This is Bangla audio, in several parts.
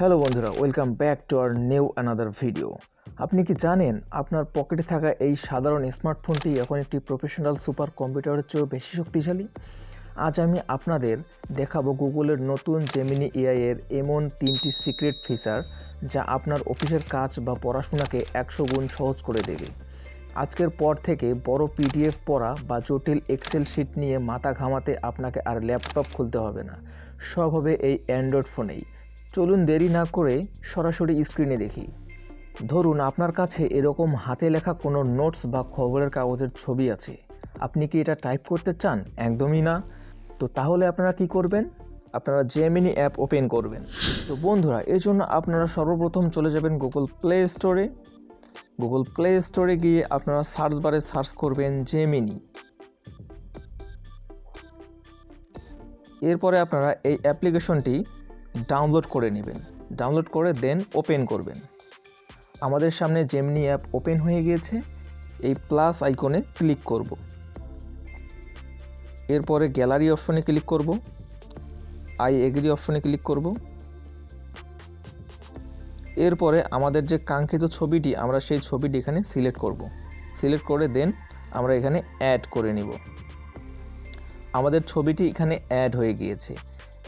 হ্যালো বন্ধুরা, welcome back to our new another video. আপনি কি জানেন আপনার পকেটে থাকা এই সাধারণ স্মার্টফোনটি এখন একটি প্রফেশনাল সুপার কম্পিউটারের চেয়েও বেশি শক্তিশালী? আজ আমি আপনাদের দেখাবো গুগলের নতুন জেমিনি এআই এর এমন 3টি সিক্রেট ফিচার যা আপনার অফিসের কাজ বা পড়াশোনাকে 100 গুণ সহজ করে দেবে। আজকের পর থেকে বড় পিডিএফ পড়া বা জটিল এক্সেল শিট নিয়ে মাথা ঘামাতে আপনাকে আর ল্যাপটপ খুলতে হবে না, সব হবে এই অ্যান্ড্রয়েড ফোনেই। চলুন দেরি না করে সরাসরি স্ক্রিনে দেখি। ধরুন আপনার কাছে এরকম হাতে লেখা কোনো নোটস বা খবরের কাগজের ছবি আছে। আপনি কি এটা টাইপ করতে চান? একদমই না। তো তাহলে আপনারা কি করবেন? আপনারা জেমিনি অ্যাপ ওপেন করবেন। তো বন্ধুরা, এর জন্য আপনারা সর্বপ্রথম চলে যাবেন গুগল প্লে স্টোরে। গুগল প্লে স্টোরে গিয়ে আপনারা সার্চ বারে সার্চ করবেন জেমিনি। এরপরে আপনারা এই অ্যাপ্লিকেশনটি ডাউনলোড করে নেবেন। ডাউনলোড করে দেন ওপেন করবেন। আমাদের সামনে জেমিনি অ্যাপ ওপেন হয়ে গিয়েছে। এই প্লাস আইকনে ক্লিক করব। এরপরে গ্যালারি অপশনে ক্লিক করব। আই এগ্রি অপশনে ক্লিক করব। এরপরে আমাদের যে কাঙ্ক্ষিত ছবিটি, আমরা সেই ছবিটি এখানে সিলেক্ট করব। সিলেক্ট করে দেন আমরা এখানে অ্যাড করে নিব। আমাদের ছবিটি এখানে অ্যাড হয়ে গিয়েছে।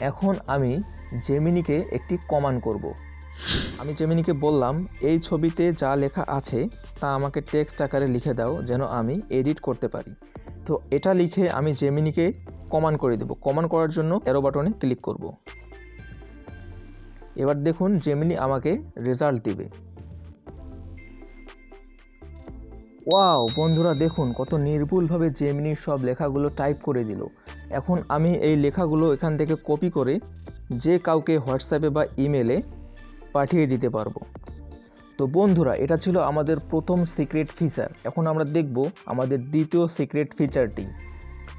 এখন আমি জেমিনিকে একটি কমান্ড করব। আমি জেমিনিকে বললাম, এই ছবিতে যা লেখা আছে তা আমাকে টেক্সট আকারে লিখে দাও, যেন আমি এডিট করতে পারি। তো এটা লিখে আমি জেমিনিকে কমান্ড করে দেব। কমান্ড করার জন্য অ্যারো বাটনে ক্লিক করব। এবার দেখুন জেমিনি আমাকে রেজাল্ট দিবে। ওয়াও বন্ধুরা, দেখুন কত নির্ভুলভাবে জেমিনির সব লেখাগুলো টাইপ করে দিল। এখন আমি এই লেখাগুলো এখান থেকে কপি করে যে কাউকে হোয়াটসঅ্যাপে বা ইমেলে পাঠিয়ে দিতে পারবো। তো বন্ধুরা, এটা ছিল আমাদের প্রথম সিক্রেট ফিচার। এখন আমরা দেখব আমাদের দ্বিতীয় সিক্রেট ফিচারটি।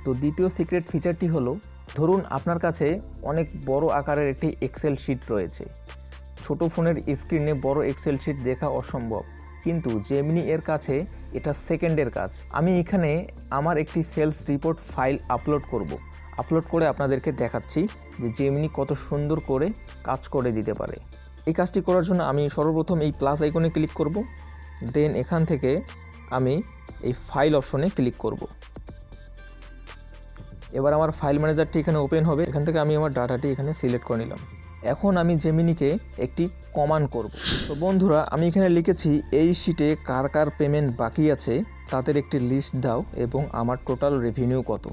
তো দ্বিতীয় সিক্রেট ফিচারটি হলো, ধরুন আপনার কাছে অনেক বড় আকারের একটি এক্সেল শিট রয়েছে। ছোট ফোনের স্ক্রিনে বড় এক্সেল শিট দেখা অসম্ভব, কিন্তু জেমিনি এর কাছে এটা সেকেন্ডের কাজ। আমি এখানে আমার একটি সেলস রিপোর্ট ফাইল আপলোড করব। আপলোড করে আপনাদেরকে দেখাচ্ছি যে জেমিনি কত সুন্দর করে কাজ করে দিতে পারে। এই কাজটি করার জন্য আমি সর্বপ্রথম এই প্লাস আইকনে ক্লিক করব। দেন এখান থেকে আমি এই ফাইল অপশনে ক্লিক করব। এবার আমার ফাইল ম্যানেজারটি এখানে ওপেন হবে। এখান থেকে আমি আমার ডাটাটি এখানে সিলেক্ট করে নিলাম। এখন আমি জেমিনিকে একটি কমান্ড করব। তো বন্ধুরা, আমি এখানে লিখেছি, এই শিটে কার কার পেমেন্ট বাকি আছে তাদের একটি লিস্ট দাও এবং আমার টোটাল রেভিনিউ কত।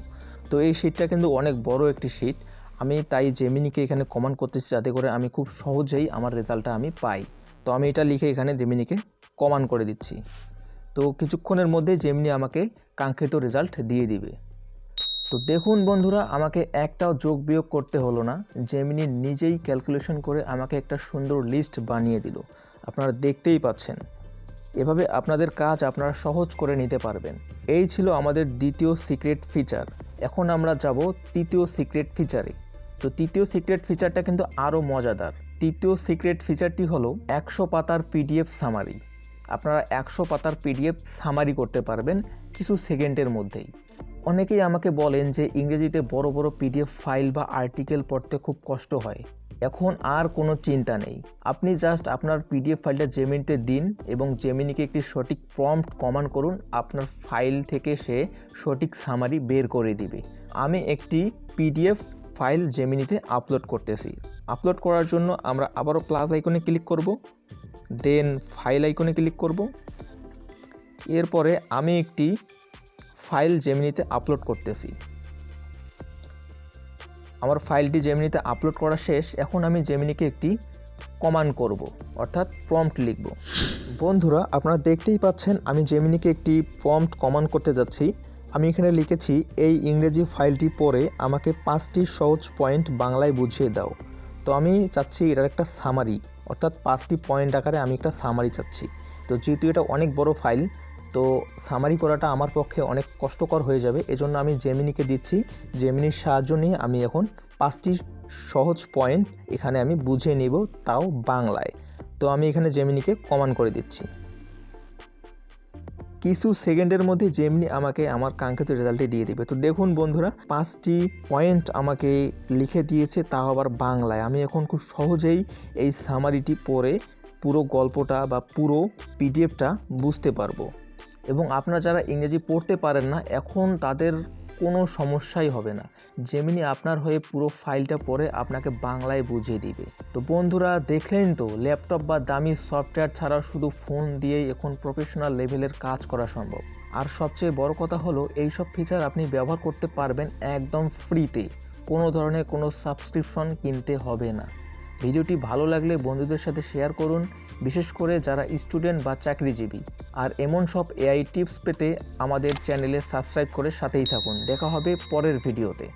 তো এই শিটটা কিন্তু অনেক বড় একটি শিট। আমি তাই জেমিনিকে এখানে কমান্ড করতেছি যাতে করে আমি খুব সহজেই আমার রেজাল্টটা আমি পাই। তো আমি এটা লিখে এখানে জেমিনিকে কমান্ড করে দিচ্ছি। তো কিছুক্ষণের মধ্যেই জেমিনি আমাকে কাঙ্ক্ষিত রেজাল্ট দিয়ে দিবে। তো দেখুন বন্ধুরা, আমাকে একটাও যোগ বিয়োগ করতে হলো না। জেমিনি নিজেই ক্যালকুলেশন করে আমাকে একটা সুন্দর লিস্ট বানিয়ে দিল। আপনারা দেখতেই পাচ্ছেন। এভাবে আপনাদের কাজ আপনারা সহজ করে নিতে পারবেন। এই ছিল আমাদের দ্বিতীয় সিক্রেট ফিচার। এখন আমরা যাব তৃতীয় সিক্রেট ফিচারে। তো তৃতীয় সিক্রেট ফিচারটা কিন্তু আরও মজাদার। তৃতীয় সিক্রেট ফিচারটি হলো 100 পাতার পিডিএফ সামারি। আপনারা 100 পাতার পিডিএফ সামারি করতে পারবেন কিছু সেকেন্ডের মধ্যেই। অনেকেই আমাকে বলেন যে ইংরেজিতে বড় বড় পিডিএফ ফাইল বা আর্টিকেল পড়তে খুব কষ্ট হয়। এখন আর কোনো চিন্তা নেই। আপনি জাস্ট আপনার পিডিএফ ফাইলটা জেমিনিতে দিন এবং জেমিনিকে একটি সঠিক প্রম্পট কমান্ড করুন। আপনার ফাইল থেকে সে সঠিক সামারি বের করে দিবে। আমি একটি পিডিএফ ফাইল জেমিনিতে আপলোড করতেছি। আপলোড করার জন্য আমরা আবারও প্লাস আইকনে ক্লিক করব। দেন ফাইল আইকনে ক্লিক করব। এরপরে আমি একটি ফাইল জেমিনিতে আপলোড করতেছি। আমার ফাইলটি জেমিনিতে আপলোড করা শেষ। এখন আমি জেমিনিকে একটি কমান্ড করব, অর্থাৎ প্রম্পট লিখব। বন্ধুরা, আপনারা দেখতেই পাচ্ছেন আমি জেমিনিকে একটি প্রম্পট কমান্ড করতে যাচ্ছি। আমি এখানে লিখেছি, এই ইংরেজি ফাইলটি পড়ে আমাকে 5টি সহজ পয়েন্ট বাংলায় বুঝিয়ে দাও। তো আমি চাচ্ছি এটার একটা সামারি, অর্থাৎ 5টি পয়েন্ট আকারে আমি একটা সামারি চাচ্ছি। তো যেহেতু এটা অনেক বড় ফাইল, তো সামারি করাটা আমার পক্ষে অনেক কষ্টকর হয়ে যাবে। এজন্য আমি জেমিনিকে দিচ্ছি। জেমিনির সাহায্য নিয়ে আমি এখন 5টি সহজ পয়েন্ট এখানে আমি বুঝিয়ে নিব, তাও বাংলায়। তো আমি এখানে জেমিনিকে কমান্ড করে দিচ্ছি। কিছু সেকেন্ডের মধ্যে জেমিনি আমাকে আমার কাঙ্ক্ষিত রেজাল্টটি দিয়ে দিবে। তো দেখুন বন্ধুরা, 5টি পয়েন্ট আমাকে লিখে দিয়েছে, তাও আবার বাংলায়। আমি এখন খুব সহজেই এই সামারিটি পড়ে পুরো গল্পটা বা পুরো পিডিএফটা বুঝতে পারবো। এবং আপনারা যারা ইংরেজি পড়তে পারেন না, এখন তাদের কোনো সমস্যাই হবে না। জেমিনি আপনার হয়ে পুরো ফাইলটা পড়ে আপনাকে বাংলায় বুঝিয়ে দিবে। তো বন্ধুরা, দেখলেন তো, ল্যাপটপ বা দামি সফটওয়্যার ছাড়াও শুধু ফোন দিয়েই এখন প্রফেশনাল লেভেলের কাজ করা সম্ভব। আর সবচেয়ে বড় কথা হলো, এইসব ফিচার আপনি ব্যবহার করতে পারবেন একদম ফ্রিতে, কোনো ধরনের কোনো সাবস্ক্রিপশন কিনতে হবে না। ভিডিওটি ভালো লাগলে বন্ধুদের সাথে শেয়ার করুন, বিশেষ করে যারা স্টুডেন্ট বা চাকরিজীবী। আর এমন সব এআই টিপস পেতে আমাদের চ্যানেলে সাবস্ক্রাইব করে সাথেই থাকুন। দেখা হবে পরের ভিডিওতে।